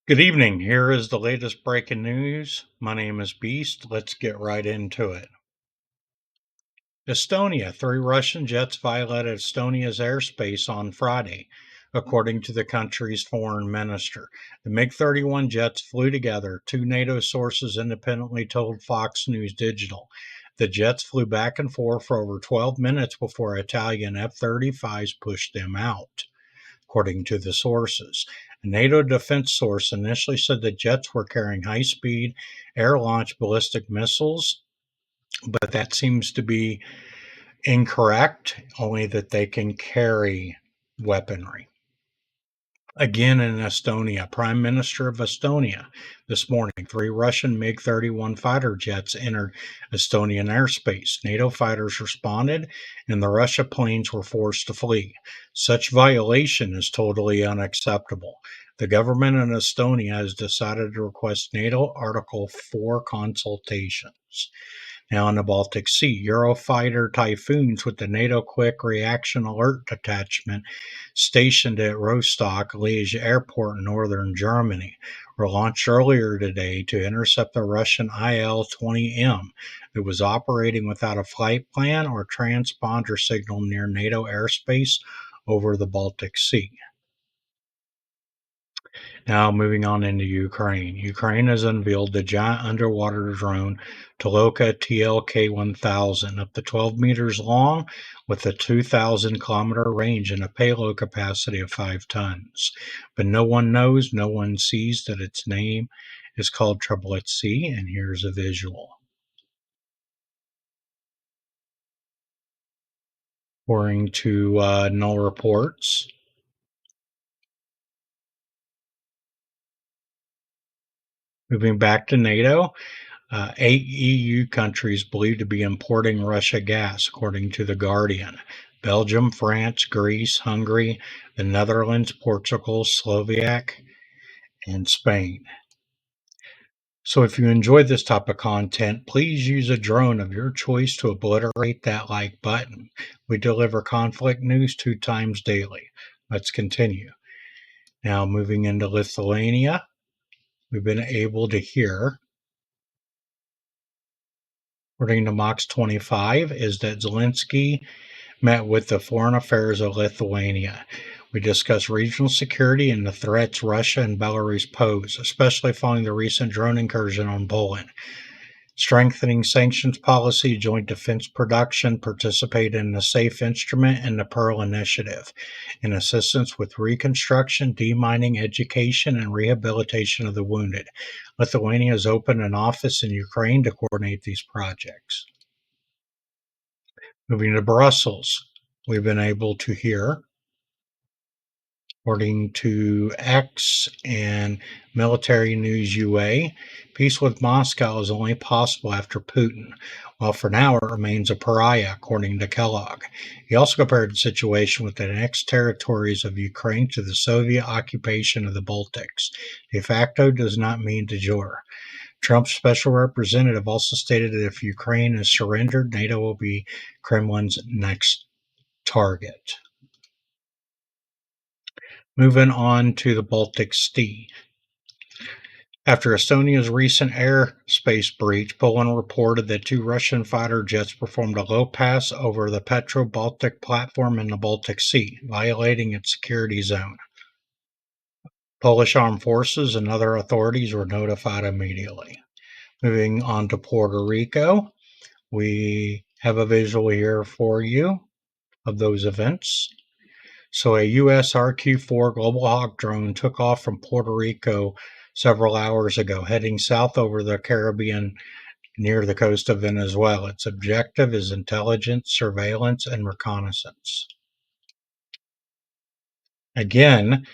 Good evening. Here is the latest breaking news. My name is Beast. Let's get right into it. Estonia. Three Russian jets violated Estonia's airspace on Friday, according to the country's foreign minister. The MiG 31 jets flew together, two NATO sources independently told Fox News Digital. The jets flew back and forth for over 12 minutes before Italian F 35s pushed them out, according to the sources. A NATO defense source initially said the jets were carrying high speed air launched ballistic missiles, but that seems to be incorrect, only that they can carry weaponry. Again in Estonia, Prime Minister of Estonia this morning, three Russian MiG 31 fighter jets entered Estonian airspace. NATO fighters responded, and the Russia planes were forced to flee. Such violation is totally unacceptable. The government in Estonia has decided to request NATO Article 4 consultations. Now, in the Baltic Sea, Eurofighter Typhoons with the NATO Quick Reaction Alert Detachment stationed at Rostock Liege Airport in northern Germany were launched earlier today to intercept the Russian IL-20M that was operating without a flight plan or transponder signal near NATO airspace over the Baltic Sea. Now, moving on into Ukraine. Ukraine has unveiled the giant underwater drone Toloka TLK-1000, up to 12 meters long with a 2,000-kilometer range and a payload capacity of 5 tons. But no one knows, no one sees that its name is called Triplet C, and here's a visual. According to Null Reports, moving back to NATO, 8 EU countries believed to be importing Russia gas, according to The Guardian. Belgium, France, Greece, Hungary, the Netherlands, Portugal, Slovak, and Spain. So if you enjoyed this type of content, please use a drone of your choice to obliterate that like button. We deliver conflict news 2 times daily. Let's continue. Now, moving into Lithuania, we've been able to hear, according to Mox 25, is that Zelensky met with the Foreign Affairs of Lithuania. We discussed regional security and the threats Russia and Belarus pose, especially following the recent drone incursion on Poland. Strengthening sanctions policy, joint defense production, participate in the SAFE instrument and the Pearl Initiative, and assistance with reconstruction, demining, education, and rehabilitation of the wounded. Lithuania has opened an office in Ukraine to coordinate these projects. Moving to Brussels, we've been able to hear, according to X and Military News UA, peace with Moscow is only possible after Putin, while for now it remains a pariah, according to Kellogg. He also compared the situation with the annexed territories of Ukraine to the Soviet occupation of the Baltics. De facto does not mean de jure. Trump's special representative also stated that if Ukraine is surrendered, NATO will be Kremlin's next target. Moving on to the Baltic Sea. After Estonia's recent airspace breach, Poland reported that 2 Russian fighter jets performed a low pass over the Petro-Baltic platform in the Baltic Sea, violating its security zone. Polish armed forces and other authorities were notified immediately. Moving on to Puerto Rico, we have a visual here for you of those events. So a U.S. RQ-4 Global Hawk drone took off from Puerto Rico several hours ago, heading south over the Caribbean near the coast of Venezuela. Its objective is intelligence, surveillance, and reconnaissance. Again,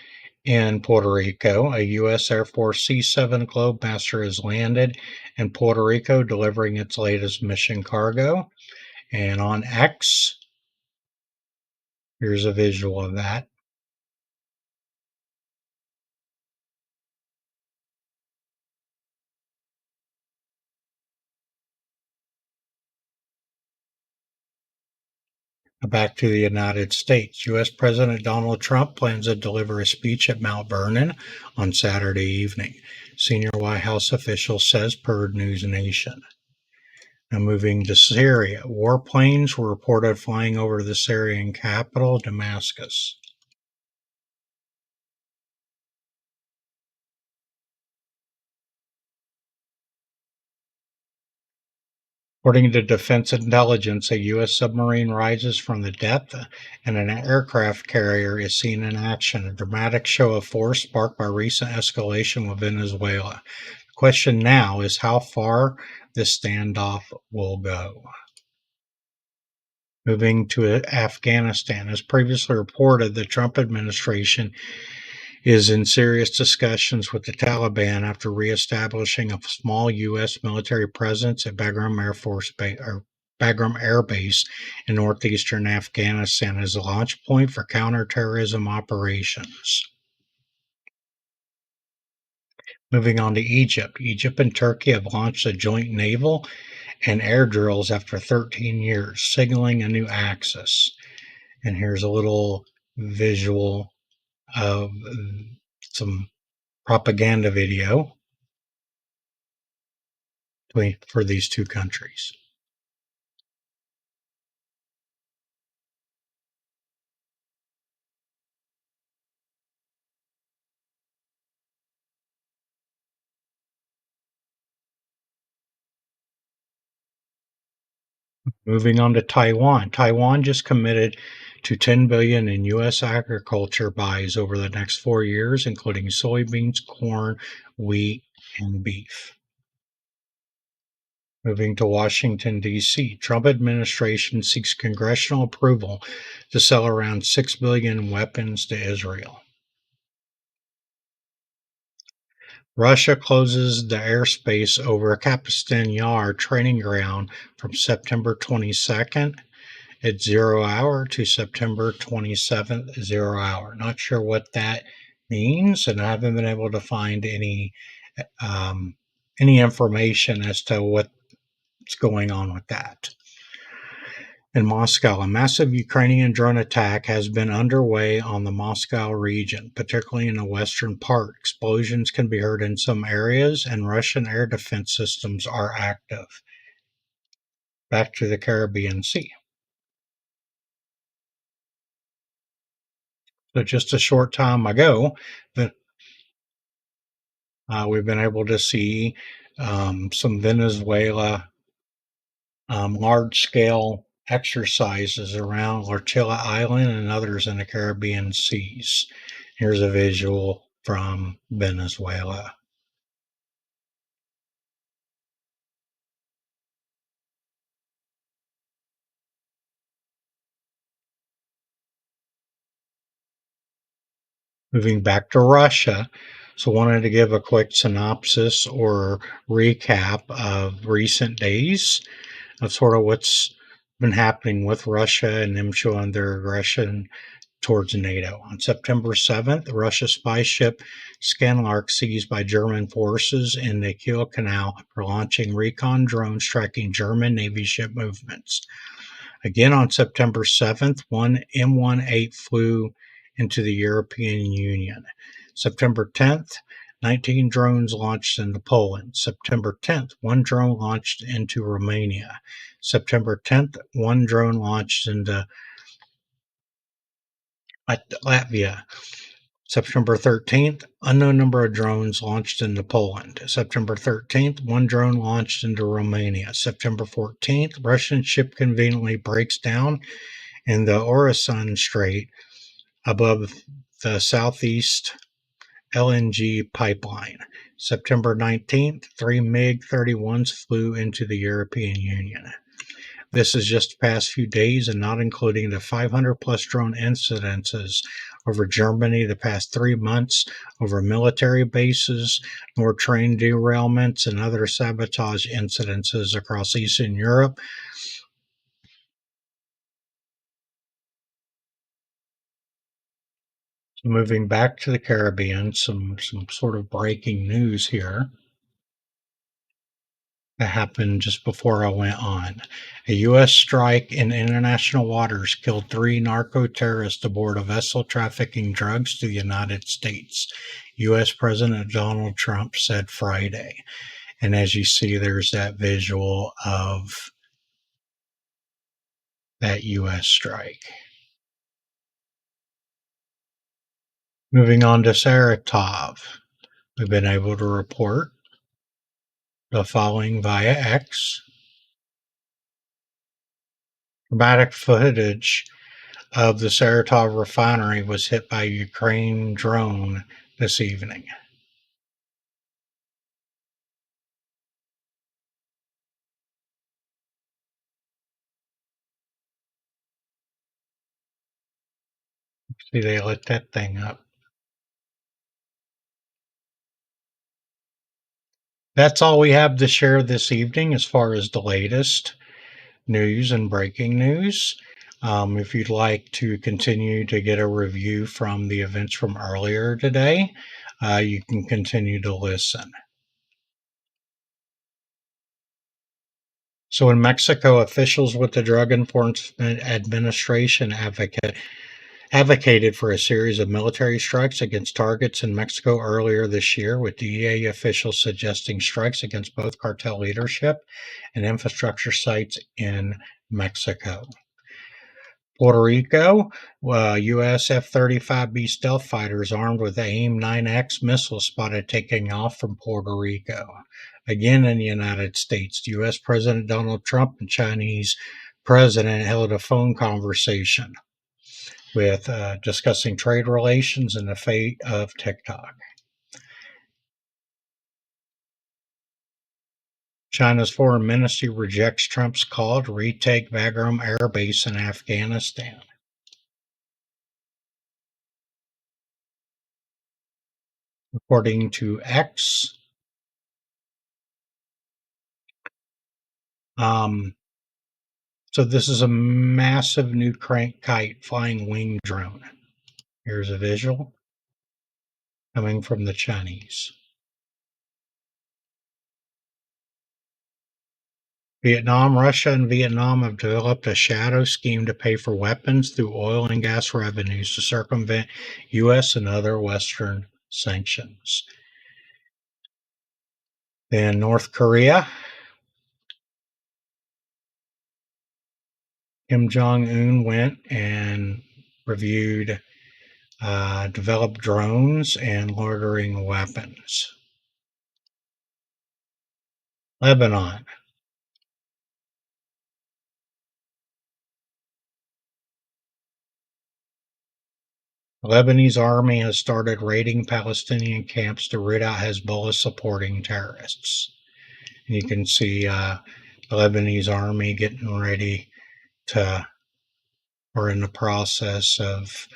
in Puerto Rico, a U.S. Air Force C-7 Globemaster has landed in Puerto Rico, delivering its latest mission cargo. And on X, here's a visual of that. Back to the United States. U.S. President Donald Trump plans to deliver a speech at Mount Vernon on Saturday evening, senior White House official says per News Nation. Now moving to Syria. Warplanes were reported flying over the Syrian capital, Damascus. According to Defense Intelligence, a U.S. submarine rises from the depth and an aircraft carrier is seen in action, a dramatic show of force sparked by recent escalation with Venezuela. The question now is how far this standoff will go. Moving to Afghanistan, as previously reported, the Trump administration is in serious discussions with the Taliban after reestablishing a small U.S. military presence at Bagram Air Base in northeastern Afghanistan as a launch point for counterterrorism operations. Moving on to Egypt. Egypt and Turkey have launched a joint naval and air drills after 13 years, signaling a new axis. And here's a little visual of some propaganda video for these two countries. Moving on to Taiwan. Taiwan just committed to $10 billion in U.S. agriculture buys over the next 4 years, including soybeans, corn, wheat, and beef. Moving to Washington, D.C. Trump administration seeks congressional approval to sell around $6 billion in weapons to Israel. Russia closes the airspace over Kapistan Yar training ground from September 22nd at 0 hour to September 27th, 0 hour. Not sure what that means, and I haven't been able to find any information as to what's going on with that. In Moscow, a massive Ukrainian drone attack has been underway on the Moscow region, particularly in the western part. Explosions can be heard in some areas, and Russian air defense systems are active. Back to the Caribbean Sea. So just a short time ago, we've been able to see some Venezuela large-scale exercises around Orchilla Island and others in the Caribbean seas. Here's a visual from Venezuela. Moving back to Russia, so wanted to give a quick synopsis or recap of recent days of sort of what's been happening with Russia and them showing their aggression towards NATO. On September 7th, the Russia spy ship Skanlark seized by German forces in the Kiel Canal for launching recon drones tracking German Navy ship movements. Again on September 7th, one M18 flew into the European Union. September 10th, 19 drones launched into Poland. September 10th, one drone launched into Romania. September 10th, one drone launched into Latvia. September 13th, unknown number of drones launched into Poland. September 13th, one drone launched into Romania. September 14th, Russian ship conveniently breaks down in the Oresun Strait above the southeast LNG pipeline. September 19th, 3 MiG-31s flew into the European Union. This is just the past few days and not including the 500 plus drone incidences over Germany the past 3 months, over military bases, nor train derailments and other sabotage incidences across Eastern Europe. So moving back to the Caribbean, some sort of breaking news here. that happened just before I went on. A U.S. strike in international waters killed 3 narco-terrorists aboard a vessel trafficking drugs to the United States, U.S. President Donald Trump said Friday. And as you see, there's that visual of that U.S. strike. Moving on to Saratov, we've been able to report the following via X. Dramatic footage of the Saratov refinery was hit by a Ukraine drone this evening. See, they lit that thing up. That's all we have to share this evening as far as the latest news and breaking news. If you'd like to continue to get a review from the events from earlier today, you can continue to listen. So in Mexico, officials with the Drug Enforcement Administration advocated for a series of military strikes against targets in Mexico earlier this year, with DEA officials suggesting strikes against both cartel leadership and infrastructure sites in Mexico. Puerto Rico, U.S. F-35B stealth fighters armed with AIM-9X missiles spotted taking off from Puerto Rico. Again in the United States, U.S. President Donald Trump and Chinese President held a phone conversation with discussing trade relations and the fate of TikTok. China's foreign ministry rejects Trump's call to retake Bagram Air Base in Afghanistan. According to X, so this is a massive new crank kite flying wing drone. Here's a visual coming from the Chinese. Russia and Vietnam have developed a shadow scheme to pay for weapons through oil and gas revenues to circumvent U.S. and other Western sanctions. Then North Korea. Kim Jong-un went and reviewed developed drones and loitering weapons. Lebanon. The Lebanese army has started raiding Palestinian camps to root out Hezbollah supporting terrorists. And you can see the Lebanese army getting ready to, or in the process of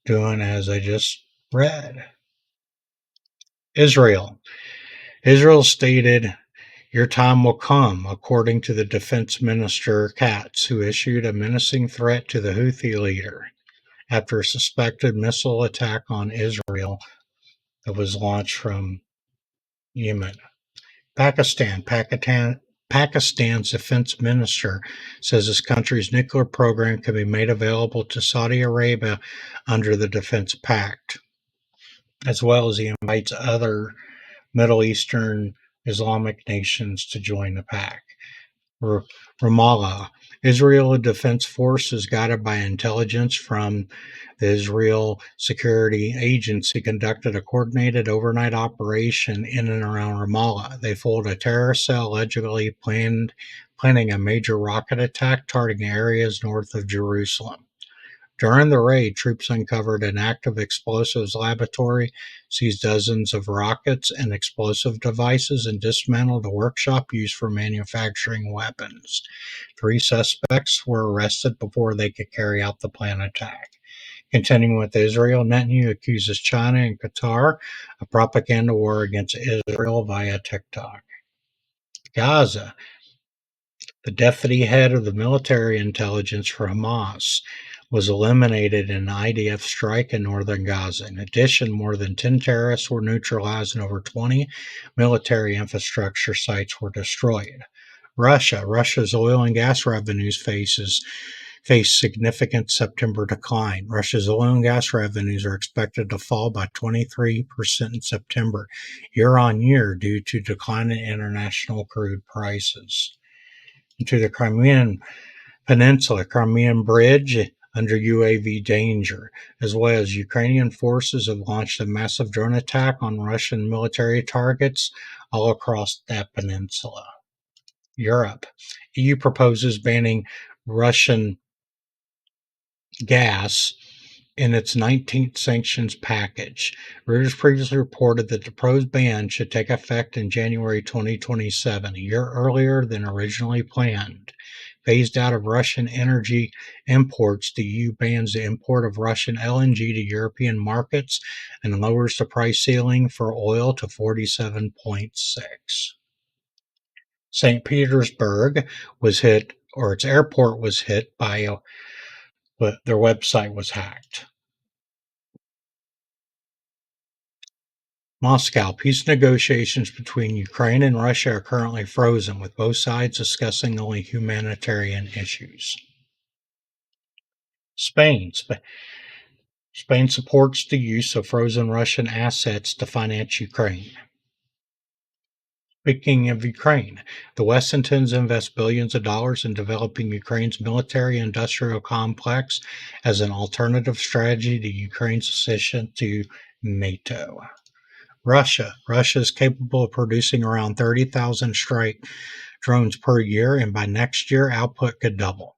doing as I just read. Israel. Israel stated, "Your time will come," according to the defense minister Katz, who issued a menacing threat to the Houthi leader after a suspected missile attack on Israel that was launched from Yemen. Pakistan's defense minister says his country's nuclear program can be made available to Saudi Arabia under the Defense Pact, as well as he invites other Middle Eastern Islamic nations to join the pact. Ramallah. Israel Defense Forces, guided by intelligence from the Israel Security Agency, conducted a coordinated overnight operation in and around Ramallah. They foiled a terrorist cell allegedly planning a major rocket attack targeting areas north of Jerusalem. During the raid, troops uncovered an active explosives laboratory, seized dozens of rockets and explosive devices, and dismantled a workshop used for manufacturing weapons. 3 suspects were arrested before they could carry out the planned attack. Continuing with Israel, Netanyahu accuses China and Qatar of propaganda war against Israel via TikTok. Gaza. The deputy head of the military intelligence for Hamas was eliminated in an IDF strike in northern Gaza. In addition, more than 10 terrorists were neutralized and over 20 military infrastructure sites were destroyed. Russia's oil and gas revenues face significant September decline. Russia's oil and gas revenues are expected to fall by 23% in September, year on year, due to declining international crude prices. To the Crimean Peninsula, Crimean Bridge under UAV danger, as well as Ukrainian forces have launched a massive drone attack on Russian military targets all across that peninsula. Europe. EU proposes banning Russian gas in its 19th sanctions package. Reuters previously reported that the proposed ban should take effect in January 2027, a year earlier than originally planned. Phased out of Russian energy imports, the EU bans the import of Russian LNG to European markets and lowers the price ceiling for oil to 47.6. St. Petersburg was hit, or its airport was hit by their website was hacked. Moscow. Peace negotiations between Ukraine and Russia are currently frozen, with both sides discussing only humanitarian issues. Spain. Spain supports the use of frozen Russian assets to finance Ukraine. Speaking of Ukraine, the West intends to invest billions of dollars in developing Ukraine's military industrial complex as an alternative strategy to Ukraine's accession to NATO. Russia is capable of producing around 30,000 strike drones per year, and by next year, output could double.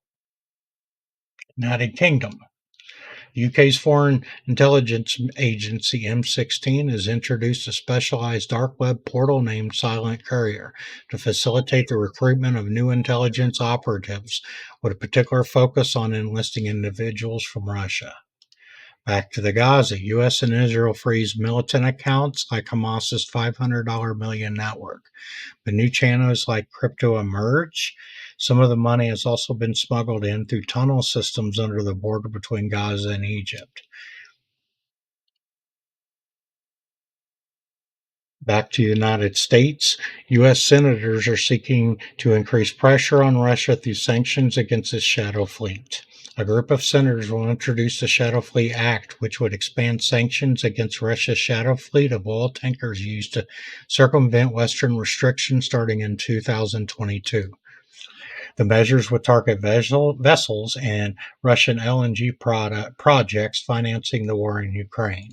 United Kingdom. UK's Foreign Intelligence Agency M16 has introduced a specialized dark web portal named Silent Courier to facilitate the recruitment of new intelligence operatives, with a particular focus on enlisting individuals from Russia. Back to the Gaza. U.S. and Israel freeze militant accounts like Hamas's $500 million network. But new channels like crypto emerge. Some of the money has also been smuggled in through tunnel systems under the border between Gaza and Egypt. Back to the United States, U.S. senators are seeking to increase pressure on Russia through sanctions against its shadow fleet. A group of senators will introduce the Shadow Fleet Act, which would expand sanctions against Russia's shadow fleet of oil tankers used to circumvent Western restrictions starting in 2022. The measures would target vessels and Russian LNG projects financing the war in Ukraine.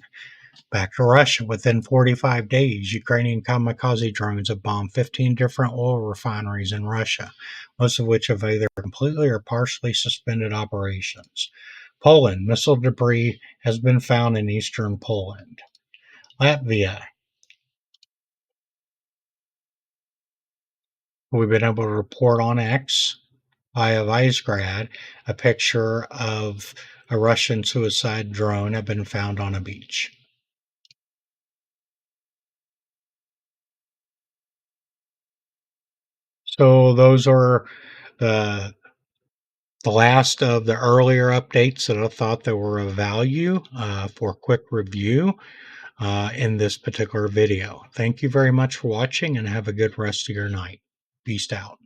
Back to Russia. Within 45 days, Ukrainian kamikaze drones have bombed 15 different oil refineries in Russia, most of which have either completely or partially suspended operations. Poland. Missile debris has been found in eastern Poland. Latvia. We've been able to report on X via Visegrad a picture of a Russian suicide drone had been found on a beach. So those are the last of the earlier updates that I thought that were of value for quick review in this particular video. Thank you very much for watching and have a good rest of your night. Peace out.